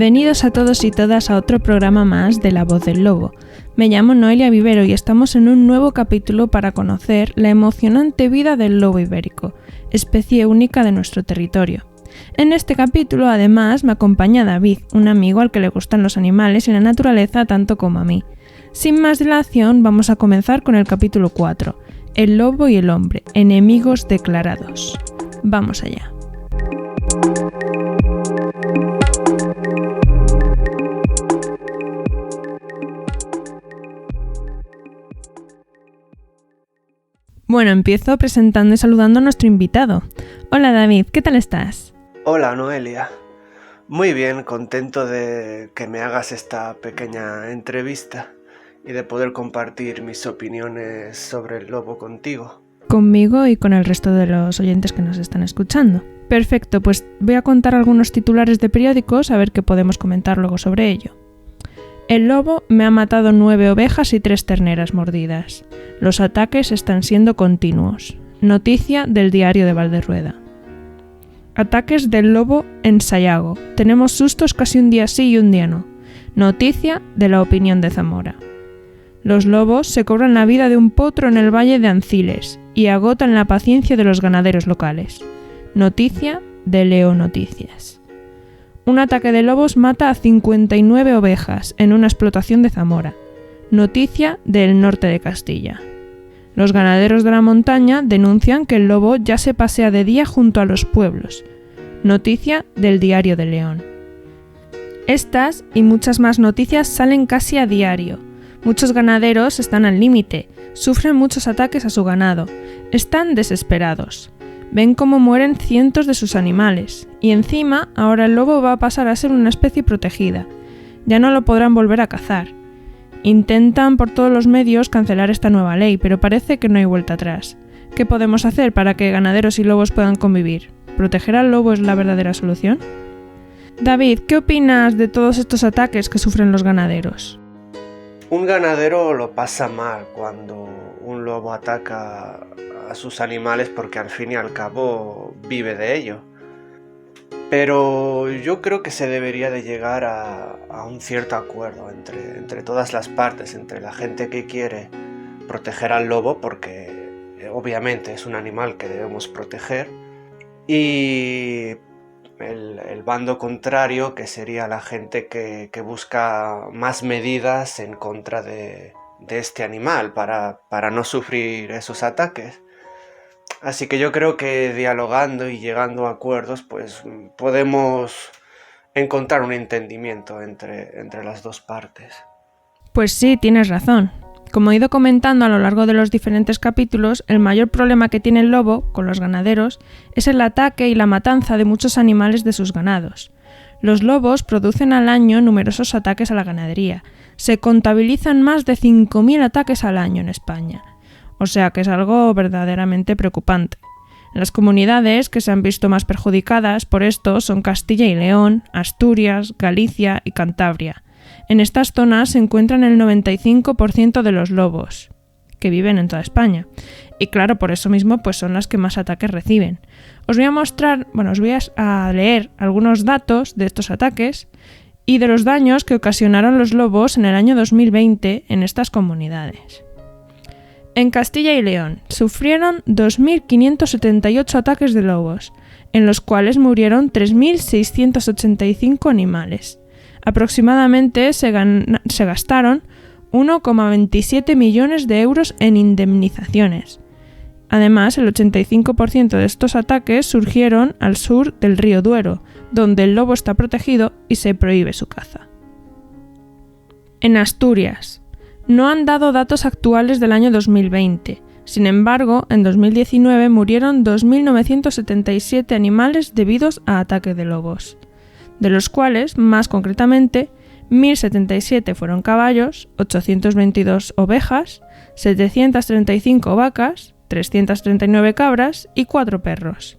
Bienvenidos a todos y todas a otro programa más de La Voz del Lobo. Me llamo Noelia Vivero y estamos en un nuevo capítulo para conocer la emocionante vida del lobo ibérico, especie única de nuestro territorio. En este capítulo, además, me acompaña David, un amigo al que le gustan los animales y la naturaleza tanto como a mí. Sin más dilación, vamos a comenzar con el capítulo 4, El lobo y el hombre, enemigos declarados. Vamos allá. Bueno, empiezo presentando y saludando a nuestro invitado. Hola David, ¿qué tal estás? Hola Noelia, muy bien, contento de que me hagas esta pequeña entrevista y de poder compartir mis opiniones sobre el lobo contigo. Conmigo y con el resto de los oyentes que nos están escuchando. Perfecto, pues voy a contar algunos titulares de periódicos a ver qué podemos comentar luego sobre ello. El lobo me ha matado 9 ovejas y 3 terneras mordidas. Los ataques están siendo continuos. Noticia del Diario de Valderrueda. Ataques del lobo en Sayago. Tenemos sustos casi un día sí y un día no. Noticia de La Opinión de Zamora. Los lobos se cobran la vida de un potro en el valle de Anciles y agotan la paciencia de los ganaderos locales. Noticia de Leo Noticias. Un ataque de lobos mata a 59 ovejas en una explotación de Zamora. Noticia del norte de Castilla. Los ganaderos de la montaña denuncian que el lobo ya se pasea de día junto a los pueblos. Noticia del Diario de León. Estas y muchas más noticias salen casi a diario. Muchos ganaderos están al límite, sufren muchos ataques a su ganado, están desesperados. Ven cómo mueren cientos de sus animales, y encima ahora el lobo va a pasar a ser una especie protegida. Ya no lo podrán volver a cazar. Intentan por todos los medios cancelar esta nueva ley, pero parece que no hay vuelta atrás. ¿Qué podemos hacer para que ganaderos y lobos puedan convivir? ¿Proteger al lobo es la verdadera solución? David, ¿qué opinas de todos estos ataques que sufren los ganaderos? Un ganadero lo pasa mal cuando un lobo ataca a sus animales porque al fin y al cabo vive de ello. Pero yo creo que se debería de llegar a un cierto acuerdo entre todas las partes, entre la gente que quiere proteger al lobo, porque obviamente es un animal que debemos proteger, y el bando contrario, que sería la gente que busca más medidas en contra de este animal para no sufrir esos ataques. Así que yo creo que dialogando y llegando a acuerdos, pues podemos encontrar un entendimiento entre las dos partes. Pues sí, tienes razón. Como he ido comentando a lo largo de los diferentes capítulos, el mayor problema que tiene el lobo con los ganaderos es el ataque y la matanza de muchos animales de sus ganados. Los lobos producen al año numerosos ataques a la ganadería. Se contabilizan más de 5.000 ataques al año en España. O sea que es algo verdaderamente preocupante. Las comunidades que se han visto más perjudicadas por esto son Castilla y León, Asturias, Galicia y Cantabria. En estas zonas se encuentran el 95% de los lobos, que viven en toda España. Y claro, por eso mismo pues son las que más ataques reciben. Os voy a leer algunos datos de estos ataques y de los daños que ocasionaron los lobos en el año 2020 en estas comunidades. En Castilla y León sufrieron 2.578 ataques de lobos, en los cuales murieron 3.685 animales. Aproximadamente se gastaron 1,27 millones de euros en indemnizaciones. Además, el 85% de estos ataques surgieron al sur del río Duero, donde el lobo está protegido y se prohíbe su caza. En Asturias, no han dado datos actuales del año 2020. Sin embargo, en 2019 murieron 2.977 animales debidos a ataque de lobos, de los cuales, más concretamente, 1.077 fueron caballos, 822 ovejas, 735 vacas, 339 cabras y 4 perros.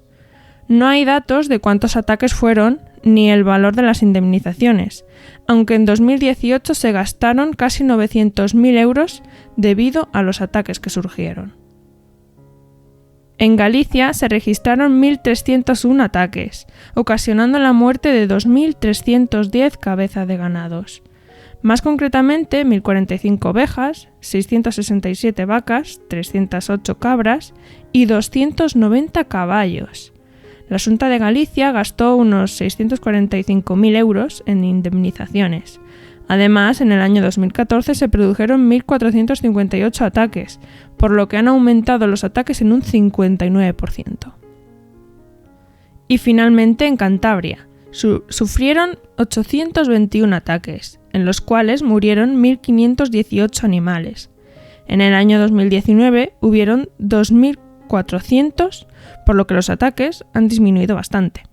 No hay datos de cuántos ataques fueron ni el valor de las indemnizaciones, aunque en 2018 se gastaron casi 900.000 euros debido a los ataques que surgieron. En Galicia se registraron 1.301 ataques, ocasionando la muerte de 2.310 cabezas de ganados. Más concretamente, 1.045 ovejas, 667 vacas, 308 cabras y 290 caballos. La Xunta de Galicia gastó unos 645.000 euros en indemnizaciones. Además, en el año 2014 se produjeron 1.458 ataques, por lo que han aumentado los ataques en un 59%. Y finalmente, en Cantabria, sufrieron 821 ataques, en los cuales murieron 1.518 animales. En el año 2019 hubieron 2.400, por lo que los ataques han disminuido bastante.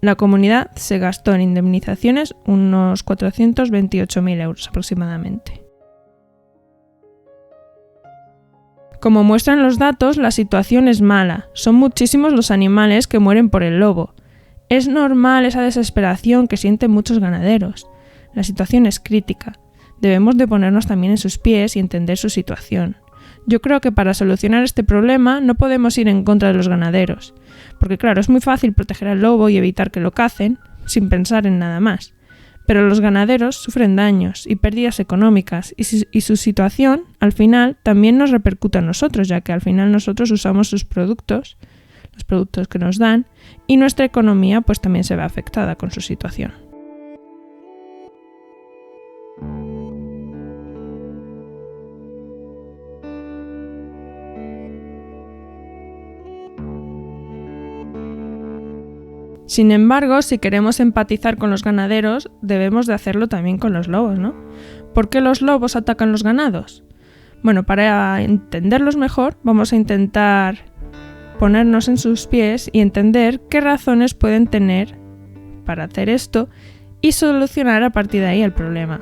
La comunidad se gastó en indemnizaciones unos 428.000 euros aproximadamente. Como muestran los datos, la situación es mala. Son muchísimos los animales que mueren por el lobo. Es normal esa desesperación que sienten muchos ganaderos. La situación es crítica. Debemos de ponernos también en sus pies y entender su situación. Yo creo que para solucionar este problema no podemos ir en contra de los ganaderos, porque claro, es muy fácil proteger al lobo y evitar que lo cacen sin pensar en nada más. Pero los ganaderos sufren daños y pérdidas económicas y su situación, al final, también nos repercute a nosotros, ya que al final nosotros usamos sus productos, los productos que nos dan, y nuestra economía pues también se ve afectada con su situación. Sin embargo, si queremos empatizar con los ganaderos, debemos de hacerlo también con los lobos, ¿no? ¿Por qué los lobos atacan los ganados? Bueno, para entenderlos mejor, vamos a intentar ponernos en sus pies y entender qué razones pueden tener para hacer esto y solucionar a partir de ahí el problema.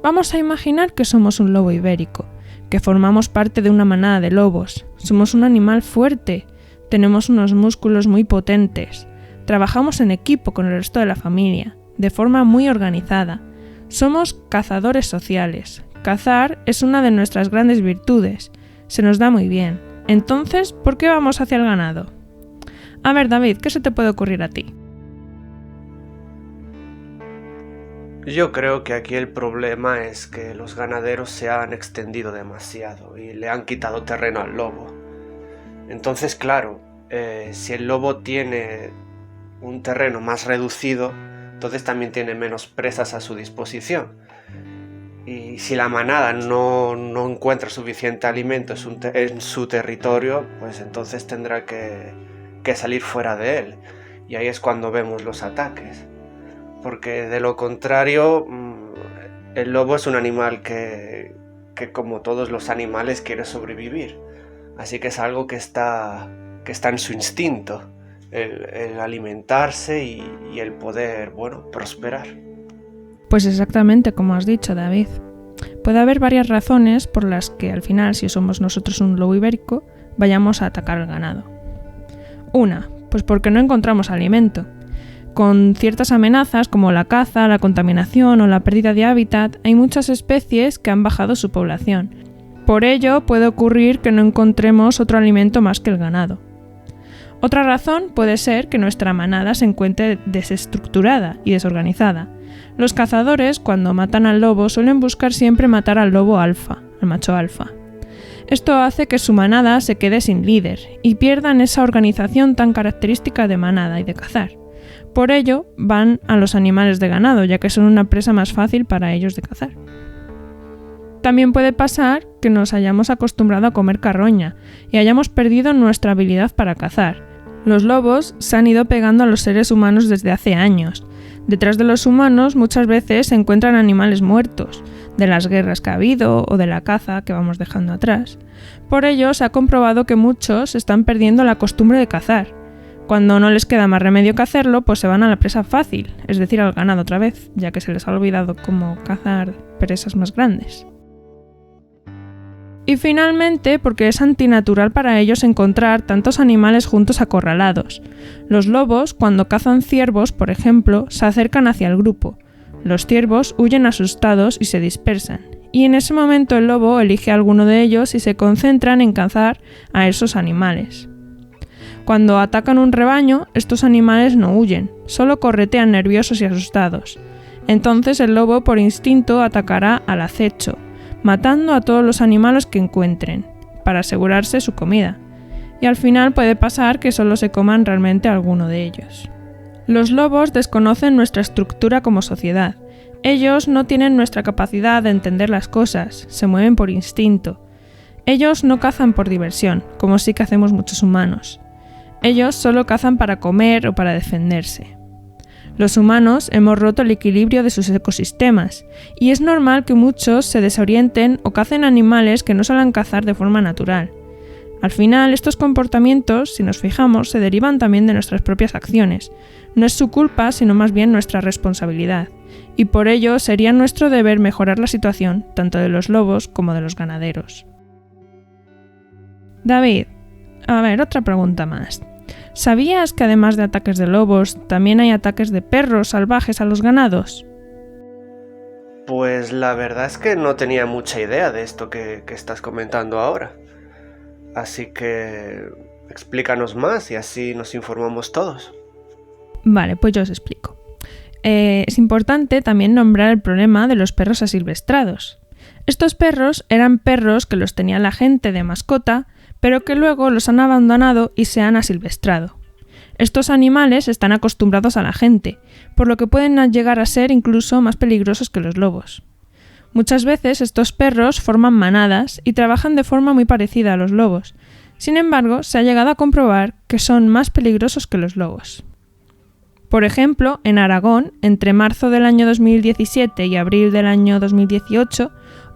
Vamos a imaginar que somos un lobo ibérico, que formamos parte de una manada de lobos. Somos un animal fuerte, tenemos unos músculos muy potentes. Trabajamos en equipo con el resto de la familia, de forma muy organizada. Somos cazadores sociales. Cazar es una de nuestras grandes virtudes. Se nos da muy bien. Entonces, ¿por qué vamos hacia el ganado? A ver, David, ¿qué se te puede ocurrir a ti? Yo creo que aquí el problema es que los ganaderos se han extendido demasiado y le han quitado terreno al lobo. Entonces, claro, si el lobo tiene un terreno más reducido, entonces también tiene menos presas a su disposición. Y si la manada no encuentra suficiente alimento en su territorio, pues entonces tendrá que salir fuera de él. Y ahí es cuando vemos los ataques. Porque de lo contrario, el lobo es un animal que como todos los animales quiere sobrevivir. Así que es algo que está en su instinto. El alimentarse y el poder, prosperar. Pues exactamente como has dicho, David. Puede haber varias razones por las que al final, si somos nosotros un lobo ibérico, vayamos a atacar al ganado. Una, pues porque no encontramos alimento. Con ciertas amenazas como la caza, la contaminación o la pérdida de hábitat, hay muchas especies que han bajado su población. Por ello, puede ocurrir que no encontremos otro alimento más que el ganado. Otra razón puede ser que nuestra manada se encuentre desestructurada y desorganizada. Los cazadores, cuando matan al lobo, suelen buscar siempre matar al lobo alfa, al macho alfa. Esto hace que su manada se quede sin líder y pierdan esa organización tan característica de manada y de cazar. Por ello, van a los animales de ganado, ya que son una presa más fácil para ellos de cazar. También puede pasar que nos hayamos acostumbrado a comer carroña y hayamos perdido nuestra habilidad para cazar. Los lobos se han ido pegando a los seres humanos desde hace años. Detrás de los humanos muchas veces se encuentran animales muertos, de las guerras que ha habido o de la caza que vamos dejando atrás. Por ello se ha comprobado que muchos están perdiendo la costumbre de cazar. Cuando no les queda más remedio que hacerlo, pues se van a la presa fácil, es decir, al ganado otra vez, ya que se les ha olvidado cómo cazar presas más grandes. Y finalmente, porque es antinatural para ellos encontrar tantos animales juntos acorralados. Los lobos, cuando cazan ciervos, por ejemplo, se acercan hacia el grupo. Los ciervos huyen asustados y se dispersan. Y en ese momento el lobo elige a alguno de ellos y se concentran en cazar a esos animales. Cuando atacan un rebaño, estos animales no huyen, solo corretean nerviosos y asustados. Entonces el lobo por instinto atacará al acecho, matando a todos los animales que encuentren, para asegurarse su comida. Y al final puede pasar que solo se coman realmente alguno de ellos. Los lobos desconocen nuestra estructura como sociedad. Ellos no tienen nuestra capacidad de entender las cosas, se mueven por instinto. Ellos no cazan por diversión, como sí que hacemos muchos humanos. Ellos solo cazan para comer o para defenderse. Los humanos hemos roto el equilibrio de sus ecosistemas, y es normal que muchos se desorienten o cacen animales que no suelen cazar de forma natural. Al final, estos comportamientos, si nos fijamos, se derivan también de nuestras propias acciones. No es su culpa, sino más bien nuestra responsabilidad, y por ello sería nuestro deber mejorar la situación, tanto de los lobos como de los ganaderos. David, a ver, otra pregunta más. ¿Sabías que además de ataques de lobos, también hay ataques de perros salvajes a los ganados? Pues la verdad es que no tenía mucha idea de esto que estás comentando ahora. Así que explícanos más y así nos informamos todos. Vale, pues yo os explico. Es importante también nombrar el problema de los perros asilvestrados. Estos perros eran perros que los tenía la gente de mascota, pero que luego los han abandonado y se han asilvestrado. Estos animales están acostumbrados a la gente, por lo que pueden llegar a ser incluso más peligrosos que los lobos. Muchas veces estos perros forman manadas y trabajan de forma muy parecida a los lobos. Sin embargo, se ha llegado a comprobar que son más peligrosos que los lobos. Por ejemplo, en Aragón, entre marzo del año 2017 y abril del año 2018,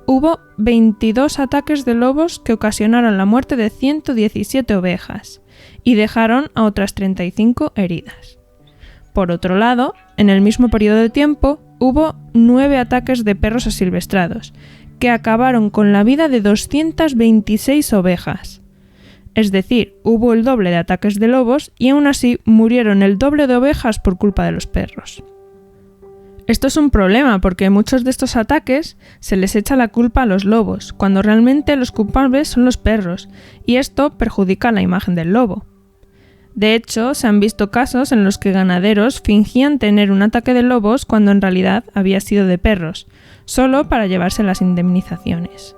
hubo 22 ataques de lobos que ocasionaron la muerte de 117 ovejas y dejaron a otras 35 heridas. Por otro lado, en el mismo periodo de tiempo, hubo 9 ataques de perros asilvestrados, que acabaron con la vida de 226 ovejas. Es decir, hubo el doble de ataques de lobos y aún así murieron el doble de ovejas por culpa de los perros. Esto es un problema porque muchos de estos ataques se les echa la culpa a los lobos, cuando realmente los culpables son los perros, y esto perjudica la imagen del lobo. De hecho, se han visto casos en los que ganaderos fingían tener un ataque de lobos cuando en realidad había sido de perros, solo para llevarse las indemnizaciones.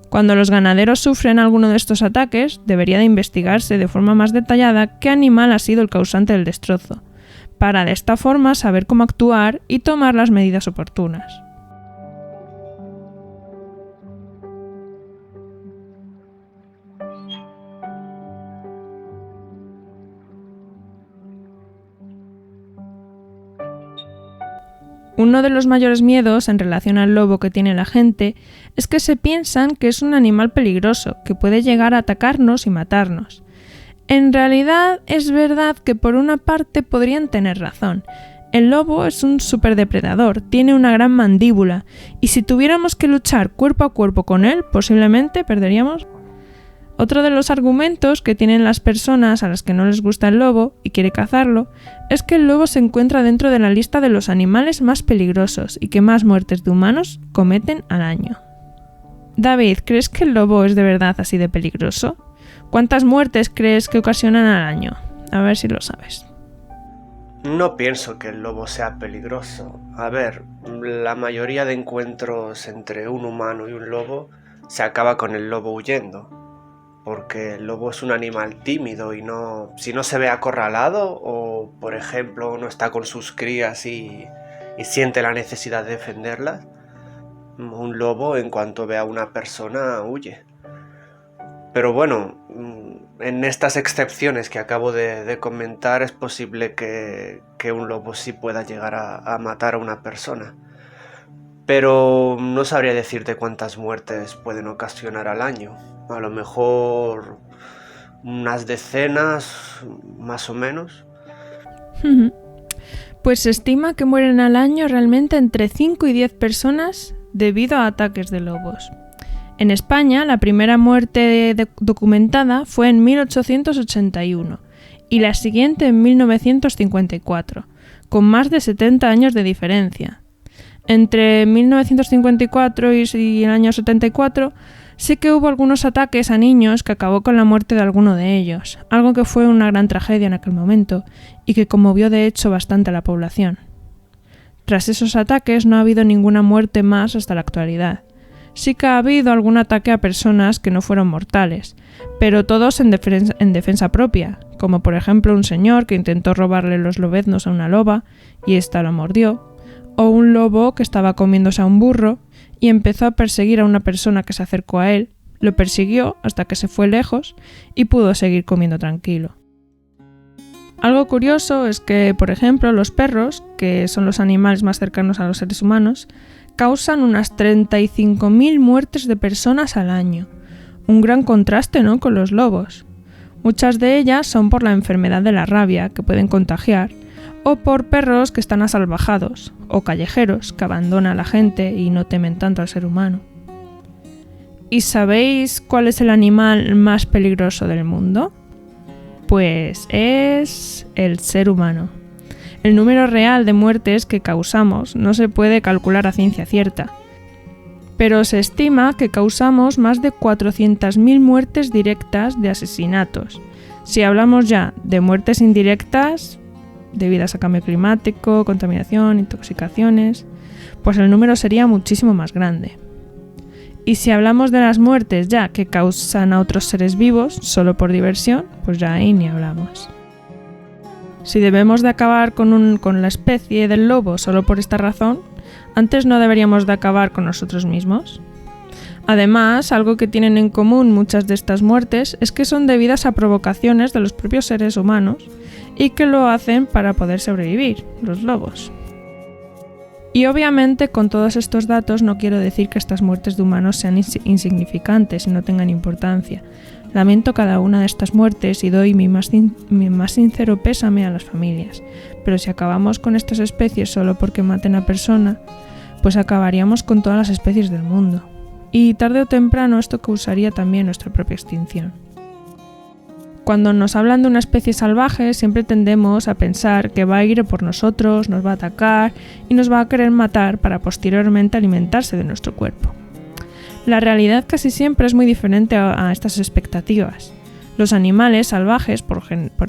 Cuando los ganaderos sufren alguno de estos ataques, debería de investigarse de forma más detallada qué animal ha sido el causante del destrozo, para de esta forma saber cómo actuar y tomar las medidas oportunas. Uno de los mayores miedos en relación al lobo que tiene la gente es que se piensan que es un animal peligroso, que puede llegar a atacarnos y matarnos. En realidad es verdad que por una parte podrían tener razón. El lobo es un superdepredador, tiene una gran mandíbula, y si tuviéramos que luchar cuerpo a cuerpo con él, posiblemente perderíamos. Otro de los argumentos que tienen las personas a las que no les gusta el lobo y quiere cazarlo es que el lobo se encuentra dentro de la lista de los animales más peligrosos y que más muertes de humanos cometen al año. David, ¿crees que el lobo es de verdad así de peligroso? ¿Cuántas muertes crees que ocasionan al año? A ver si lo sabes. No pienso que el lobo sea peligroso. A ver, la mayoría de encuentros entre un humano y un lobo se acaba con el lobo huyendo. Porque el lobo es un animal tímido y si no se ve acorralado o, por ejemplo, no está con sus crías y siente la necesidad de defenderlas, un lobo en cuanto ve a una persona huye. Pero bueno, en estas excepciones que acabo de comentar es posible que un lobo sí pueda llegar a matar a una persona. Pero no sabría decirte cuántas muertes pueden ocasionar al año. A lo mejor unas decenas, más o menos. Pues se estima que mueren al año realmente entre 5 y 10 personas debido a ataques de lobos. En España, la primera muerte documentada fue en 1881 y la siguiente en 1954, con más de 70 años de diferencia. Entre 1954 y el año 74, Sí que hubo algunos ataques a niños que acabó con la muerte de alguno de ellos, algo que fue una gran tragedia en aquel momento y que conmovió de hecho bastante a la población. Tras esos ataques no ha habido ninguna muerte más hasta la actualidad. Sí que ha habido algún ataque a personas que no fueron mortales, pero todos en defensa propia, como por ejemplo un señor que intentó robarle los lobeznos a una loba y ésta lo mordió, o un lobo que estaba comiéndose a un burro y empezó a perseguir a una persona que se acercó a él, lo persiguió hasta que se fue lejos y pudo seguir comiendo tranquilo. Algo curioso es que, por ejemplo, los perros, que son los animales más cercanos a los seres humanos, causan unas 35.000 muertes de personas al año. Un gran contraste, ¿no?, con los lobos. Muchas de ellas son por la enfermedad de la rabia, que pueden contagiar, o por perros que están asalvajados, o callejeros, que abandonan a la gente y no temen tanto al ser humano. ¿Y sabéis cuál es el animal más peligroso del mundo? Pues es el ser humano. El número real de muertes que causamos no se puede calcular a ciencia cierta, pero se estima que causamos más de 400.000 muertes directas de asesinatos. Si hablamos ya de muertes indirectas, debidas a cambio climático, contaminación, intoxicaciones, pues el número sería muchísimo más grande. Y si hablamos de las muertes ya que causan a otros seres vivos, solo por diversión, pues ya ahí ni hablamos. Si debemos de acabar con la especie del lobo solo por esta razón, antes no deberíamos de acabar con nosotros mismos. Además, algo que tienen en común muchas de estas muertes es que son debidas a provocaciones de los propios seres humanos y que lo hacen para poder sobrevivir, los lobos. Y obviamente con todos estos datos no quiero decir que estas muertes de humanos sean insignificantes y no tengan importancia. Lamento cada una de estas muertes y doy mi más sincero pésame a las familias, pero si acabamos con estas especies solo porque maten a persona, pues acabaríamos con todas las especies del mundo. Y tarde o temprano esto causaría también nuestra propia extinción. Cuando nos hablan de una especie salvaje, siempre tendemos a pensar que va a ir por nosotros, nos va a atacar y nos va a querer matar para posteriormente alimentarse de nuestro cuerpo. La realidad casi siempre es muy diferente a estas expectativas. Los animales salvajes, por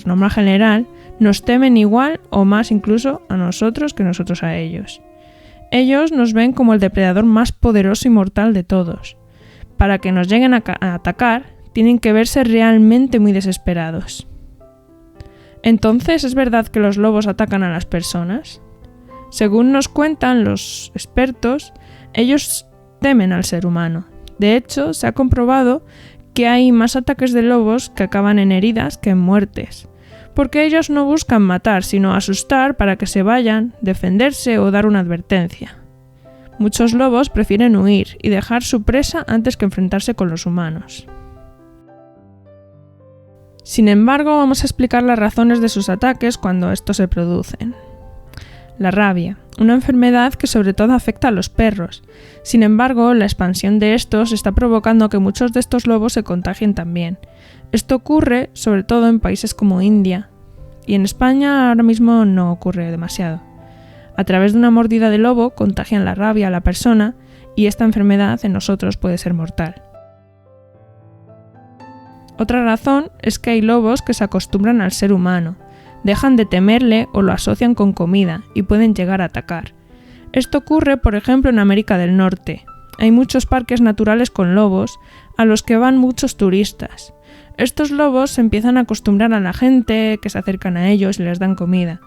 norma general, nos temen igual o más incluso a nosotros que nosotros a ellos. Ellos nos ven como el depredador más poderoso y mortal de todos. Para que nos lleguen a atacar, tienen que verse realmente muy desesperados. Entonces, ¿es verdad que los lobos atacan a las personas? Según nos cuentan los expertos, ellos temen al ser humano. De hecho, se ha comprobado que hay más ataques de lobos que acaban en heridas que en muertes, porque ellos no buscan matar, sino asustar para que se vayan, defenderse o dar una advertencia. Muchos lobos prefieren huir y dejar su presa antes que enfrentarse con los humanos. Sin embargo, vamos a explicar las razones de sus ataques cuando estos se producen. La rabia, una enfermedad que sobre todo afecta a los perros. Sin embargo, la expansión de estos está provocando que muchos de estos lobos se contagien también. Esto ocurre sobre todo en países como India, y en España ahora mismo no ocurre demasiado. A través de una mordida de lobo contagian la rabia a la persona y esta enfermedad en nosotros puede ser mortal. Otra razón es que hay lobos que se acostumbran al ser humano, dejan de temerle o lo asocian con comida y pueden llegar a atacar. Esto ocurre, por ejemplo, en América del Norte. Hay muchos parques naturales con lobos a los que van muchos turistas. Estos lobos se empiezan a acostumbrar a la gente que se acercan a ellos y les dan comida.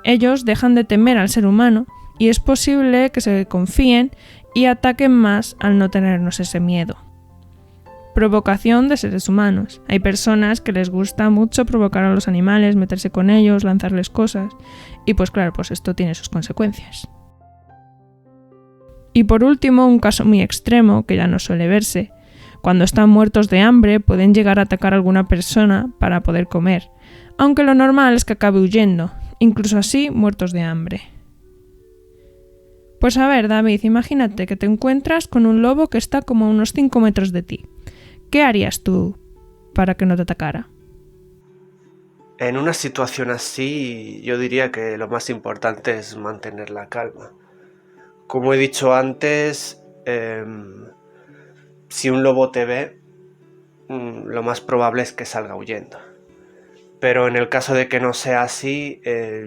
Ellos dejan de temer al ser humano y es posible que se confíen y ataquen más al no tenernos ese miedo. Provocación de seres humanos. Hay personas que les gusta mucho provocar a los animales, meterse con ellos, lanzarles cosas y pues claro, pues esto tiene sus consecuencias. Y por último, un caso muy extremo que ya no suele verse. Cuando están muertos de hambre pueden llegar a atacar a alguna persona para poder comer, aunque lo normal es que acabe huyendo, incluso así muertos de hambre. Pues a ver, David, imagínate que te encuentras con un lobo que está como a unos 5 metros de ti. ¿Qué harías tú para que no te atacara? En una situación así, yo diría que lo más importante es mantener la calma. Como he dicho antes, si un lobo te ve, lo más probable es que salga huyendo. Pero en el caso de que no sea así,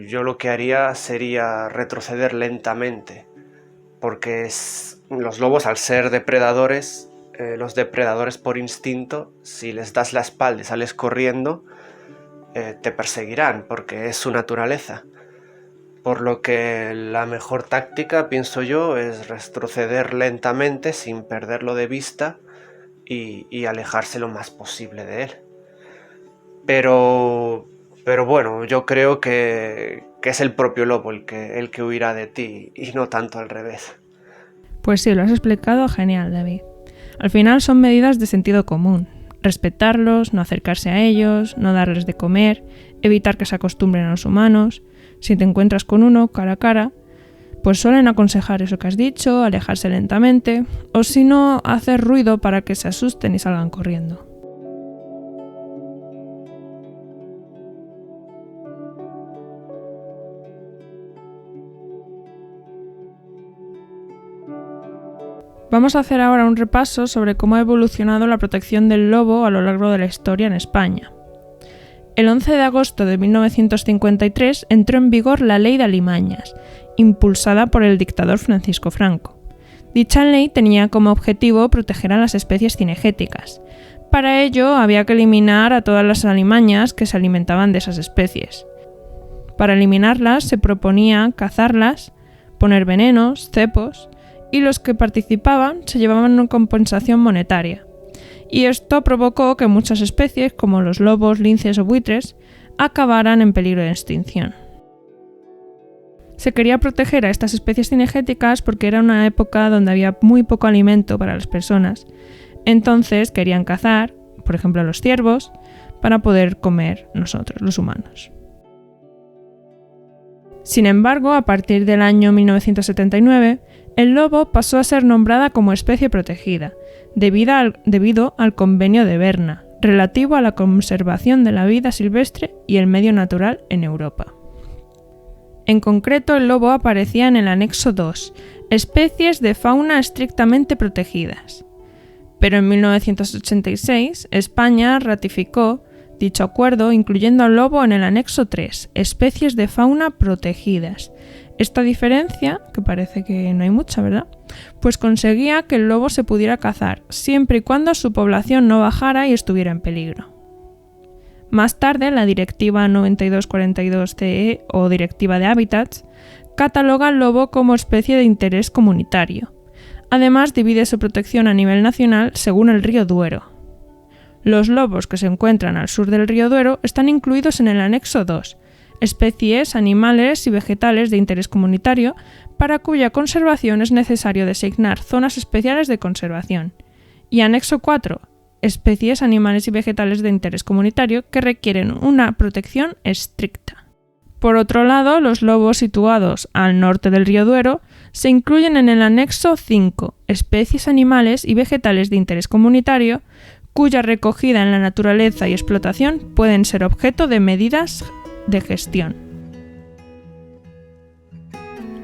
yo lo que haría sería retroceder lentamente, porque los lobos, al ser depredadores, los depredadores por instinto, si les das la espalda y sales corriendo, te perseguirán, porque es su naturaleza. Por lo que la mejor táctica, pienso yo, es retroceder lentamente sin perderlo de vista y alejarse lo más posible de él. Pero bueno, yo creo que es el propio lobo el que huirá de ti y no tanto al revés. Pues sí, lo has explicado genial, David. Al final son medidas de sentido común. Respetarlos, no acercarse a ellos, no darles de comer, evitar que se acostumbren a los humanos. Si te encuentras con uno cara a cara, pues suelen aconsejar eso que has dicho, alejarse lentamente, o si no, hacer ruido para que se asusten y salgan corriendo. Vamos a hacer ahora un repaso sobre cómo ha evolucionado la protección del lobo a lo largo de la historia en España. El 11 de agosto de 1953 entró en vigor la Ley de Alimañas, impulsada por el dictador Francisco Franco. Dicha ley tenía como objetivo proteger a las especies cinegéticas. Para ello había que eliminar a todas las alimañas que se alimentaban de esas especies. Para eliminarlas se proponía cazarlas, poner venenos, cepos, y los que participaban se llevaban una compensación monetaria. Y esto provocó que muchas especies, como los lobos, linces o buitres, acabaran en peligro de extinción. Se quería proteger a estas especies cinegéticas porque era una época donde había muy poco alimento para las personas. Entonces querían cazar, por ejemplo, a los ciervos, para poder comer nosotros, los humanos. Sin embargo, a partir del año 1979, el lobo pasó a ser nombrada como especie protegida, debido al Convenio de Berna, relativo a la conservación de la vida silvestre y el medio natural en Europa. En concreto, el lobo aparecía en el anexo 2, especies de fauna estrictamente protegidas. Pero en 1986, España ratificó dicho acuerdo, incluyendo al lobo en el anexo 3, especies de fauna protegidas. Esta diferencia, que parece que no hay mucha, ¿verdad?, pues conseguía que el lobo se pudiera cazar, siempre y cuando su población no bajara y estuviera en peligro. Más tarde, la Directiva 9242/CE, o Directiva de Hábitats, cataloga al lobo como especie de interés comunitario. Además, divide su protección a nivel nacional según el río Duero. Los lobos que se encuentran al sur del río Duero están incluidos en el anexo 2, especies, animales y vegetales de interés comunitario, para cuya conservación es necesario designar zonas especiales de conservación. Y anexo 4, especies, animales y vegetales de interés comunitario que requieren una protección estricta. Por otro lado, los lobos situados al norte del río Duero se incluyen en el anexo 5, especies, animales y vegetales de interés comunitario, cuya recogida en la naturaleza y explotación pueden ser objeto de medidas de gestión.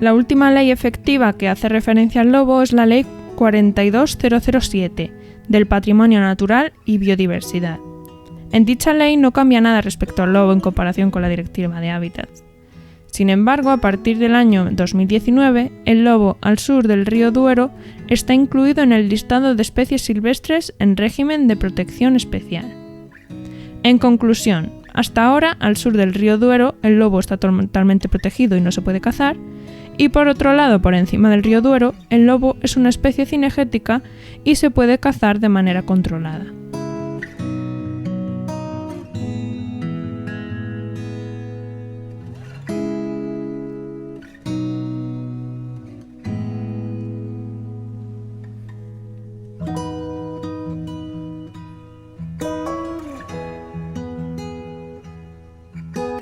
La última ley efectiva que hace referencia al lobo es la Ley 42007, del Patrimonio Natural y Biodiversidad. En dicha ley no cambia nada respecto al lobo en comparación con la Directiva de Hábitats. Sin embargo, a partir del año 2019, el lobo al sur del río Duero está incluido en el listado de especies silvestres en régimen de protección especial. En conclusión, hasta ahora, al sur del río Duero, el lobo está totalmente protegido y no se puede cazar, y por otro lado, por encima del río Duero, el lobo es una especie cinegética y se puede cazar de manera controlada.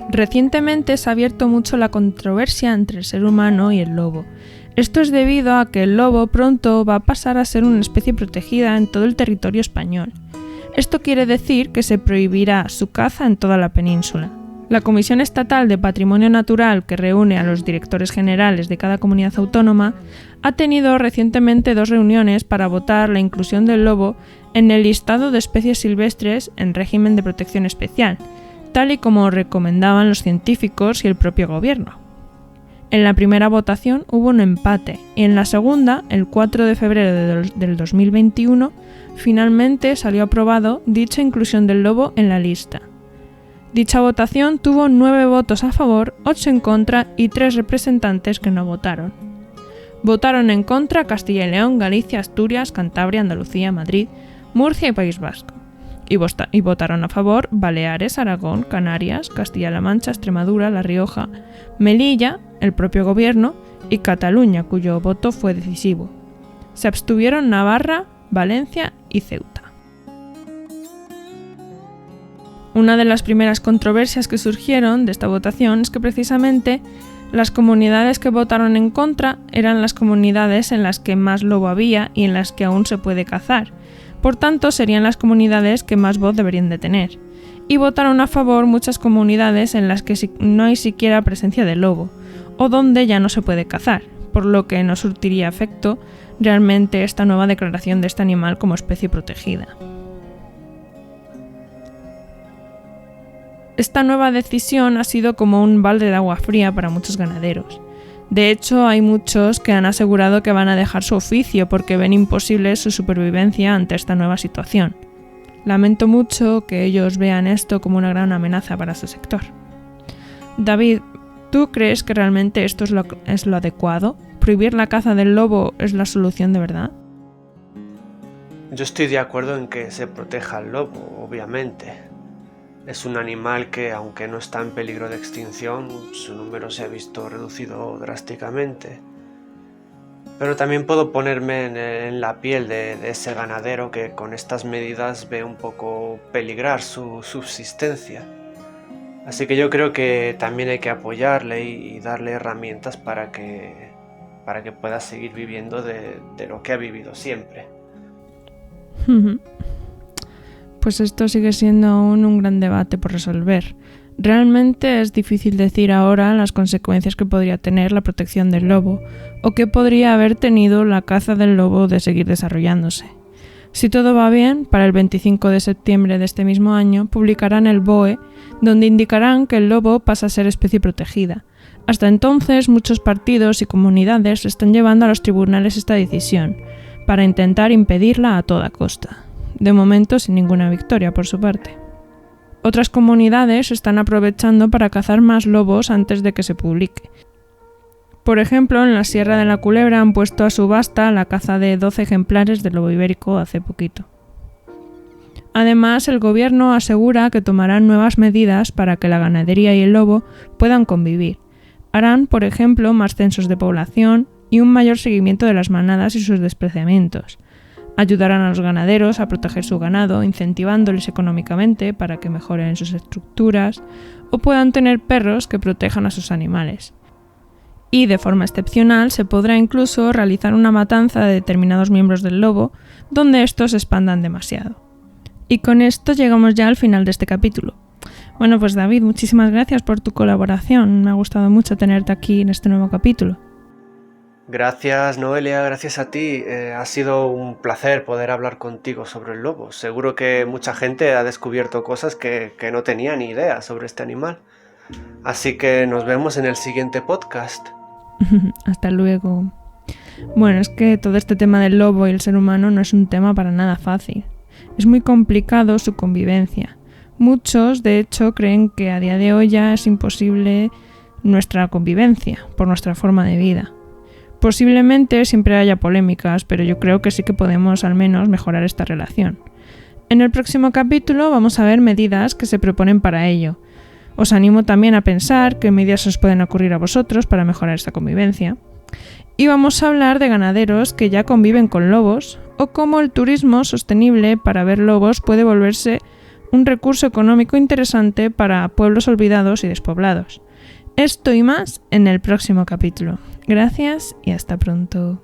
Recientemente se ha abierto mucho la controversia entre el ser humano y el lobo. Esto es debido a que el lobo pronto va a pasar a ser una especie protegida en todo el territorio español. Esto quiere decir que se prohibirá su caza en toda la península. La Comisión Estatal de Patrimonio Natural, que reúne a los directores generales de cada comunidad autónoma, ha tenido recientemente 2 reuniones para votar la inclusión del lobo en el listado de especies silvestres en régimen de protección especial, tal y como recomendaban los científicos y el propio gobierno. En la primera votación hubo un empate y en la segunda, el 4 de febrero del 2021, finalmente salió aprobado dicha inclusión del lobo en la lista. Dicha votación tuvo 9 votos a favor, 8 en contra y 3 representantes que no votaron. Votaron en contra Castilla y León, Galicia, Asturias, Cantabria, Andalucía, Madrid, Murcia y País Vasco. Y votaron a favor Baleares, Aragón, Canarias, Castilla-La Mancha, Extremadura, La Rioja, Melilla, el propio gobierno y Cataluña, cuyo voto fue decisivo. Se abstuvieron Navarra, Valencia y Ceuta. Una de las primeras controversias que surgieron de esta votación es que precisamente las comunidades que votaron en contra eran las comunidades en las que más lobo había y en las que aún se puede cazar. Por tanto, serían las comunidades que más voz deberían de tener. Y votaron a favor muchas comunidades en las que no hay siquiera presencia de lobo, o donde ya no se puede cazar, por lo que no surtiría efecto realmente esta nueva declaración de este animal como especie protegida. Esta nueva decisión ha sido como un balde de agua fría para muchos ganaderos. De hecho, hay muchos que han asegurado que van a dejar su oficio porque ven imposible su supervivencia ante esta nueva situación. Lamento mucho que ellos vean esto como una gran amenaza para su sector. David, ¿tú crees que realmente esto es lo adecuado? ¿Prohibir la caza del lobo es la solución de verdad? Yo estoy de acuerdo en que se proteja al lobo, obviamente. Es un animal que, aunque no está en peligro de extinción, su número se ha visto reducido drásticamente. Pero también puedo ponerme en la piel de ese ganadero que con estas medidas ve un poco peligrar su subsistencia. Así que yo creo que también hay que apoyarle y darle herramientas para que pueda seguir viviendo de lo que ha vivido siempre. Pues esto sigue siendo aún un gran debate por resolver. Realmente es difícil decir ahora las consecuencias que podría tener la protección del lobo o que podría haber tenido la caza del lobo de seguir desarrollándose. Si todo va bien, para el 25 de septiembre de este mismo año publicarán el BOE, donde indicarán que el lobo pasa a ser especie protegida. Hasta entonces, muchos partidos y comunidades están llevando a los tribunales esta decisión, para intentar impedirla a toda costa. De momento sin ninguna victoria por su parte. Otras comunidades están aprovechando para cazar más lobos antes de que se publique. Por ejemplo, en la Sierra de la Culebra han puesto a subasta la caza de 12 ejemplares del lobo ibérico hace poquito. Además, el gobierno asegura que tomarán nuevas medidas para que la ganadería y el lobo puedan convivir. Harán, por ejemplo, más censos de población y un mayor seguimiento de las manadas y sus desplazamientos. Ayudarán a los ganaderos a proteger su ganado, incentivándoles económicamente para que mejoren sus estructuras o puedan tener perros que protejan a sus animales. Y, de forma excepcional, se podrá incluso realizar una matanza de determinados miembros del lobo donde estos se expandan demasiado. Y con esto llegamos ya al final de este capítulo. Bueno, pues David, muchísimas gracias por tu colaboración. Me ha gustado mucho tenerte aquí en este nuevo capítulo. Gracias, Noelia, gracias a ti. Ha sido un placer poder hablar contigo sobre el lobo. Seguro que mucha gente ha descubierto cosas que no tenía ni idea sobre este animal. Así que nos vemos en el siguiente podcast. Hasta luego. Bueno, es que todo este tema del lobo y el ser humano no es un tema para nada fácil. Es muy complicado su convivencia. Muchos, de hecho, creen que a día de hoy ya es imposible nuestra convivencia por nuestra forma de vida. Posiblemente siempre haya polémicas, pero yo creo que sí que podemos al menos mejorar esta relación. En el próximo capítulo vamos a ver medidas que se proponen para ello. Os animo también a pensar qué medidas os pueden ocurrir a vosotros para mejorar esta convivencia. Y vamos a hablar de ganaderos que ya conviven con lobos o cómo el turismo sostenible para ver lobos puede volverse un recurso económico interesante para pueblos olvidados y despoblados. Esto y más en el próximo capítulo. Gracias y hasta pronto.